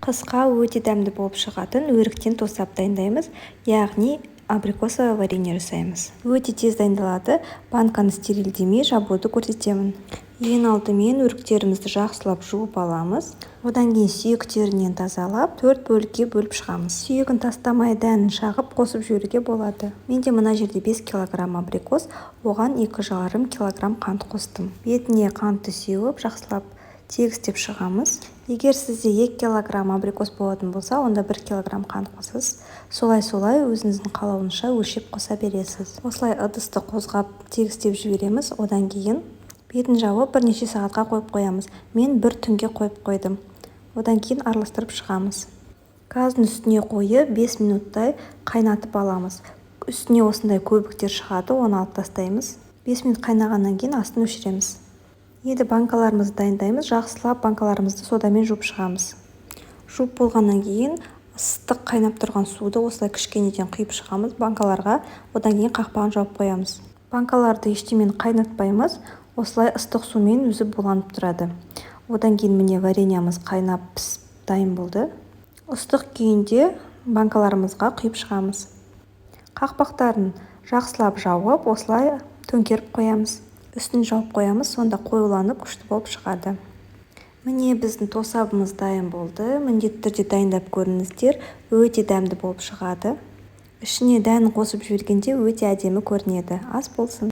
Қысқа өте дәмді болып шығатын өріктен тосап дайындаймыз, яғни абрикосовое варенье жасаймыз. Өте тез дайындалады, банканы стерильдемей жабуды көрсетемін. Ең алдымен өріктерімізді жақсылап жуып аламыз. Одан кейін сүйектерінен тазалап, 4 бөлікке бөліп шығамыз. Сүйегін тастамай дәнін шағып қосып жіберуге болады. Менде мына жерде 5 кг абрикос, оған 2,5 кг қант қостым. Бетіне қантты сеуіп, жақсылап тегістеп шығамыз. Егер сізде 2 кг абрикос болатын болса, онда 1 кг қант қосасыз. Солай өзіңіздің қалауыңызша өлшеп қоса бересіз. Осылай ыдысты қозғап тегістеп жібереміз. Одан кейін бетін жауып бірнеше сағатқа қойып қоямыз. Мен 1 түнге қойып қойдым. Одан кейін араластырып шығамыз. Газдың үстіне қойып 5 минуттай қайнатып аламыз. Үстіне осындай көбіктер шығады, оны алып тастаймыз. 5 минут қайнағаннан кейін астын өшіреміз. Енді банкаларымызды дайындаймыз. Жақсылап банкаларымызды содамен жуып шығамыз. Жуып болғаннан кейін ыстық қайнап тұрған суды осылай кішкенеден құйып шығамыз банкаларға. Одан кейін қақпағын жауып қоямыз. Банкаларды ештемен қайнатпаймыз. Осылай ыстық сумен өзі буланып тұрады. Одан кейін міне вареньямыз қайнап пісіп дайын болды. Ыстық күйінде банкаларымызға құйып шығамыз. Қақпақтарын жақсылап жауып, осылай төңкеріп қоямыз. Үстін жауып қоямыз, сонда қоюланып күшті болып шығады. Міне біздің тосабымыз дайын болды. Міндетті түрде дайындап көріңіздер, өте дәмді болып шығады. Ішіне дән қосып жібергенде өте әдемі көрінеді. Ас болсын.